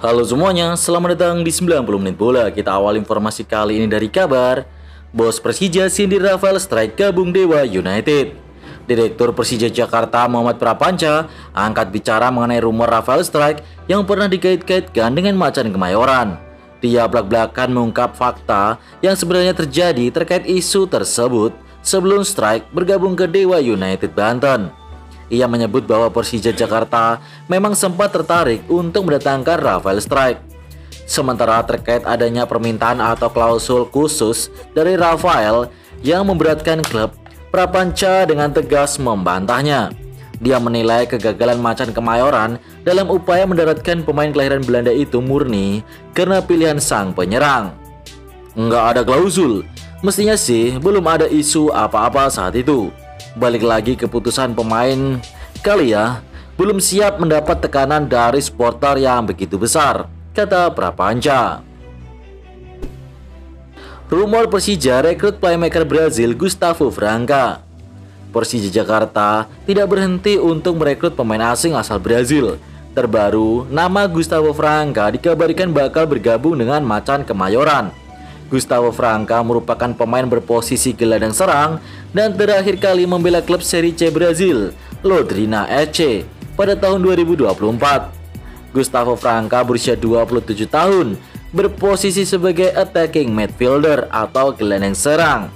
Halo semuanya, selamat datang di 90 menit bola. Kita awal informasi kali ini dari kabar bos Persija sindir Rafael Strike gabung Dewa United. Direktur Persija Jakarta Muhammad Prapanca angkat bicara mengenai rumor Rafael Strike yang pernah dikait-kaitkan dengan Macan Kemayoran. Dia belak-belakan mengungkap fakta yang sebenarnya terjadi terkait isu tersebut sebelum Strike bergabung ke Dewa United Banten. Ia menyebut bahwa Persija Jakarta memang sempat tertarik untuk mendatangkan Rafael Strike. Sementara terkait adanya permintaan atau klausul khusus dari Rafael yang memberatkan klub, Prapanca dengan tegas membantahnya. Dia menilai kegagalan Macan Kemayoran dalam upaya mendaratkan pemain kelahiran Belanda itu murni karena pilihan sang penyerang. Nggak ada klausul, mestinya sih belum ada isu apa-apa saat itu. Balik lagi keputusan pemain kali ya, belum siap mendapat tekanan dari supporter yang begitu besar, kata Prapanca. Rumor Persija rekrut playmaker Brazil Gustavo Franca. Persija Jakarta tidak berhenti untuk merekrut pemain asing asal Brazil. Terbaru, nama Gustavo Franca dikabarkan bakal bergabung dengan Macan Kemayoran. Gustavo Franca merupakan pemain berposisi gelandang serang dan terakhir kali membela klub Serie C Brazil, Londrina FC, pada tahun 2024. Gustavo Franca berusia 27 tahun, berposisi sebagai attacking midfielder atau gelandang serang.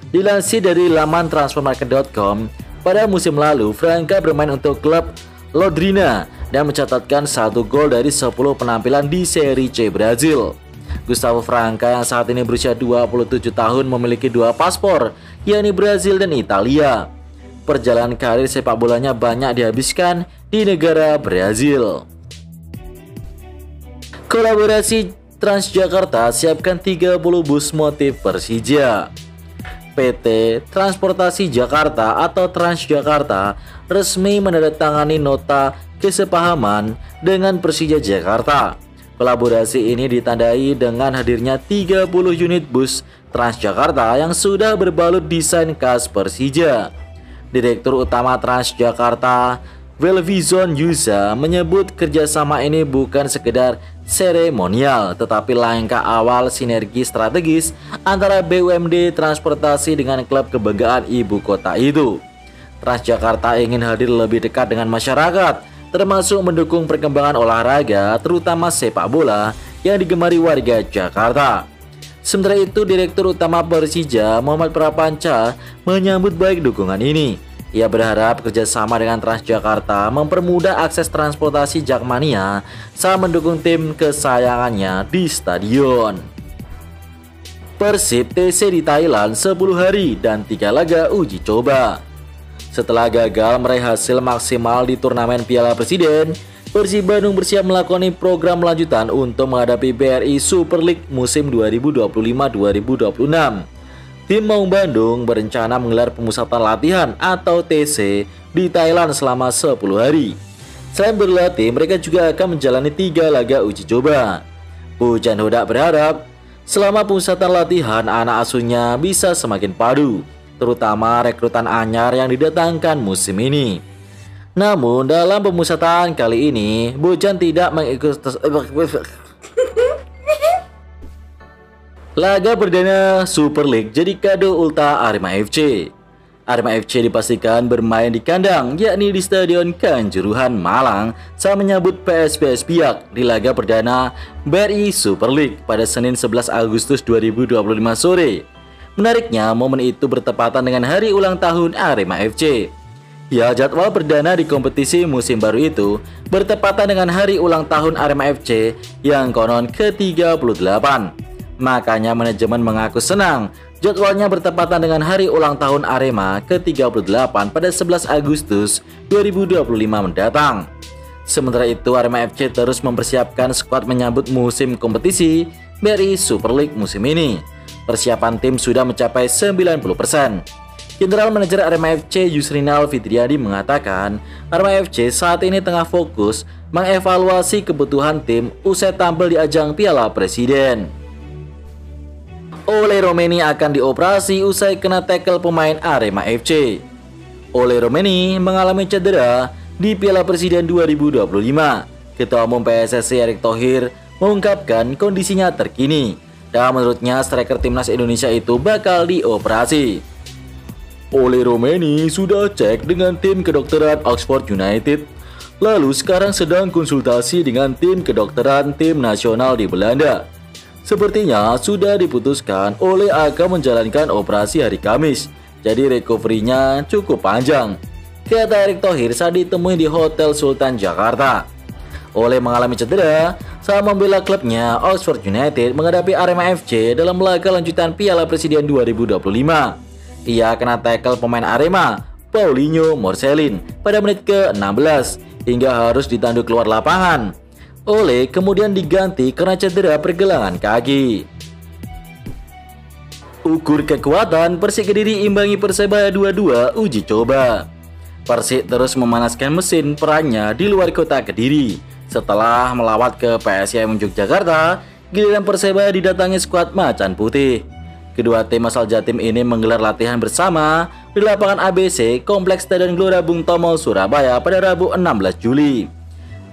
Dilansir dari laman transfermarket.com, pada musim lalu Franca bermain untuk klub Londrina dan mencatatkan 1 gol dari 10 penampilan di Serie C Brazil. Gustavo Franca yang saat ini berusia 27 tahun memiliki 2 paspor, yakni Brazil dan Italia. Perjalanan karir sepak bolanya banyak dihabiskan di negara Brazil. Kolaborasi Transjakarta siapkan 30 bus motif Persija. PT Transportasi Jakarta atau Transjakarta resmi menandatangani nota kesepahaman dengan Persija Jakarta. Kolaborasi ini ditandai dengan hadirnya 30 unit bus Transjakarta yang sudah berbalut desain khas Persija. Direktur Utama Transjakarta, Velvizon Yuza, menyebut kerjasama ini bukan sekedar seremonial, tetapi langkah awal sinergi strategis antara BUMD Transportasi dengan klub kebanggaan ibu kota itu. Transjakarta ingin hadir lebih dekat dengan masyarakat, termasuk mendukung perkembangan olahraga, terutama sepak bola yang digemari warga Jakarta. Sementara itu, Direktur Utama Persija, Muhammad Prapanca, menyambut baik dukungan ini. Ia berharap kerjasama dengan Transjakarta mempermudah akses transportasi Jakmania saat mendukung tim kesayangannya di stadion. Persib TC di Thailand 10 hari dan 3 laga uji coba. Setelah gagal meraih hasil maksimal di turnamen Piala Presiden, Persib Bandung bersiap melakoni program lanjutan untuk menghadapi BRI Super League musim 2025-2026. Tim Maung Bandung berencana menggelar pemusatan latihan atau TC di Thailand selama 10 hari. Selain berlatih, mereka juga akan menjalani 3 laga uji coba. Pujan Hodak berharap selama pemusatan latihan anak asuhnya bisa semakin padu, terutama rekrutan anyar yang didatangkan musim ini. Namun dalam pemusatan kali ini, Bojan tidak mengikuti laga perdana Super League jadi kado ulta Arema FC. Arema FC dipastikan bermain di kandang, yakni di Stadion Kanjuruhan, Malang, saat menyambut PSPS Biak di laga perdana BRI Super League pada Senin 11 Agustus 2025 sore. Menariknya, momen itu bertepatan dengan hari ulang tahun Arema FC. Ya, jadwal perdana di kompetisi musim baru itu bertepatan dengan hari ulang tahun Arema FC yang konon ke-38. Makanya manajemen mengaku senang jadwalnya bertepatan dengan hari ulang tahun Arema ke-38 pada 11 Agustus 2025 mendatang. Sementara itu, Arema FC terus mempersiapkan skuad menyambut musim kompetisi BRI Super League musim ini. Persiapan tim sudah mencapai 90%. General Manager Arema FC Yusrinal Fitriadi mengatakan Arema FC saat ini tengah fokus mengevaluasi kebutuhan tim usai tampil di ajang Piala Presiden. Ole Romeni akan dioperasi usai kena tackle pemain Arema FC. Ole Romeni mengalami cedera di Piala Presiden 2025. Ketua Umum PSSI Erick Thohir mengungkapkan kondisinya terkini dan menurutnya striker timnas Indonesia itu bakal dioperasi. Oleh Romeni sudah cek dengan tim kedokteran Oxford United, lalu sekarang sedang konsultasi dengan tim kedokteran tim nasional di Belanda. Sepertinya sudah diputuskan Ole akan menjalankan operasi hari Kamis, jadi recovery-nya cukup panjang, kata Erick Thohir saat ditemui di Hotel Sultan Jakarta. Ole mengalami cedera saat membela klubnya Oxford United menghadapi Arema FC dalam laga lanjutan Piala Presiden 2025. Ia kena tackle pemain Arema, Paulinho Marcelin, pada menit ke-16 hingga harus ditandu keluar lapangan. Ole kemudian diganti karena cedera pergelangan kaki. Ukur kekuatan, Persik Kediri imbangi Persebaya 2-2 uji coba. Persik terus memanaskan mesin perannya di luar kota Kediri. Setelah melawat ke PSIM Yogyakarta, giliran Persebaya didatangi skuad Macan Putih. Kedua tim asal Jatim ini menggelar latihan bersama di lapangan ABC Kompleks Stadion Gelora Bung Tomo, Surabaya pada Rabu 16 Juli.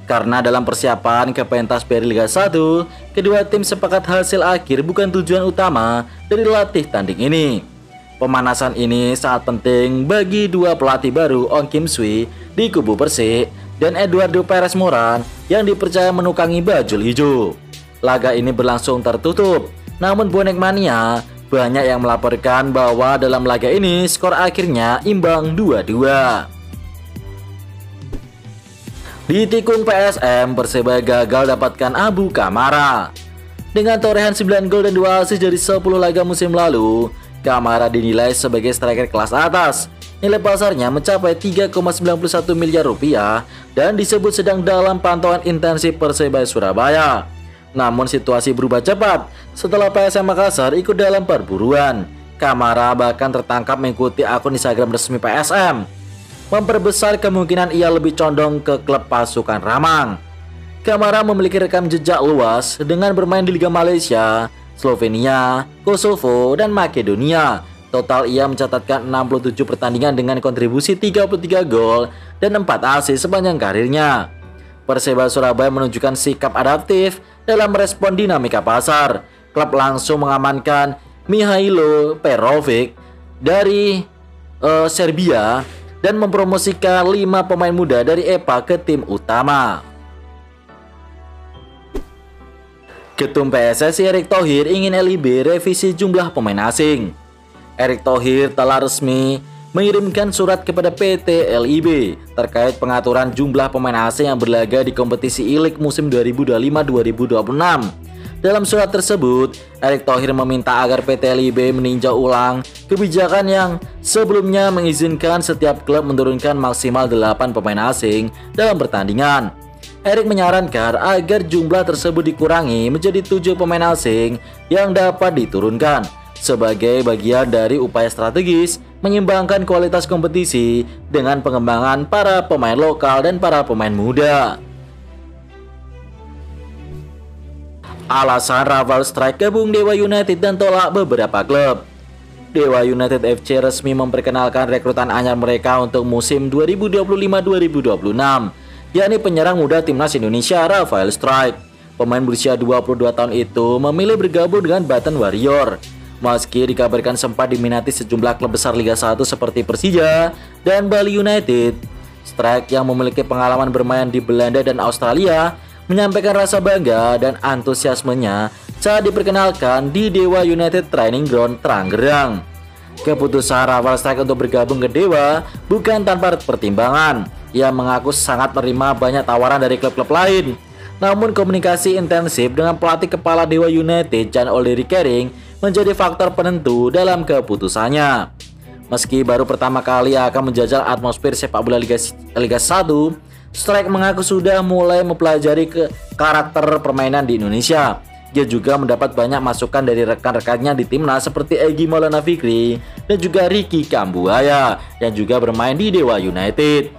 Karena dalam persiapan ke pentas Peri Liga 1, kedua tim sepakat hasil akhir bukan tujuan utama dari latih tanding ini. Pemanasan ini sangat penting bagi dua pelatih baru Ong Kim Sui di kubu Persik dan Eduardo Perez Moran yang dipercaya menukangi bajul hijau. Laga ini berlangsung tertutup, namun bonek mania banyak yang melaporkan bahwa dalam laga ini skor akhirnya imbang 2-2. Di tikung PSM, Persebaya gagal dapatkan Abu Kamara. Dengan torehan 9 gol dan 2 assist dari 10 laga musim lalu, Kamara dinilai sebagai striker kelas atas. Nilai pasarnya mencapai 3,91 miliar rupiah dan disebut sedang dalam pantauan intensif Persebaya Surabaya. Namun situasi berubah cepat setelah PSM Makassar ikut dalam perburuan. Kamara bahkan tertangkap mengikuti akun Instagram resmi PSM, memperbesar kemungkinan ia lebih condong ke klub pasukan Ramang. Kamara memiliki rekam jejak luas dengan bermain di Liga Malaysia, Slovenia, Kosovo, dan Makedonia. Total ia mencatatkan 67 pertandingan dengan kontribusi 33 gol dan 4 assist sepanjang karirnya. Persebaya Surabaya menunjukkan sikap adaptif dalam merespon dinamika pasar. Klub langsung mengamankan Mihailo Perovic dari Serbia dan mempromosikan 5 pemain muda dari EPA ke tim utama. Ketum PSSI Erick Thohir ingin LIB revisi jumlah pemain asing. Erick Thohir telah resmi mengirimkan surat kepada PT LIB terkait pengaturan jumlah pemain asing yang berlaga di kompetisi I-League musim 2025-2026. Dalam surat tersebut, Erick Thohir meminta agar PT LIB meninjau ulang kebijakan yang sebelumnya mengizinkan setiap klub menurunkan maksimal 8 pemain asing dalam pertandingan. Erick menyarankan agar jumlah tersebut dikurangi menjadi 7 pemain asing yang dapat diturunkan sebagai bagian dari upaya strategis menyeimbangkan kualitas kompetisi dengan pengembangan para pemain lokal dan para pemain muda. Alasan Rafael Strike gabung Dewa United dan tolak beberapa klub. Dewa United FC resmi memperkenalkan rekrutan anyar mereka untuk musim 2025-2026, yakni penyerang muda timnas Indonesia Rafael Strike. Pemain berusia 22 tahun itu memilih bergabung dengan Baten Warrior. Meski dikabarkan sempat diminati sejumlah klub besar Liga 1 seperti Persija dan Bali United, Strike yang memiliki pengalaman bermain di Belanda dan Australia menyampaikan rasa bangga dan antusiasmenya saat diperkenalkan di Dewa United Training Ground Tangerang. Keputusan Rafael Strike untuk bergabung ke Dewa bukan tanpa pertimbangan. Ia mengaku sangat menerima banyak tawaran dari klub-klub lain. Namun komunikasi intensif dengan pelatih kepala Dewa United Jan Oleri Kering menjadi faktor penentu dalam keputusannya. Meski baru pertama kali akan menjajal atmosfer sepak bola Liga 1, Strike mengaku sudah mulai mempelajari karakter permainan di Indonesia. Dia juga mendapat banyak masukan dari rekan-rekannya di timnas seperti Egy Maulana Fikri dan juga Ricky Kambuaya yang juga bermain di Dewa United.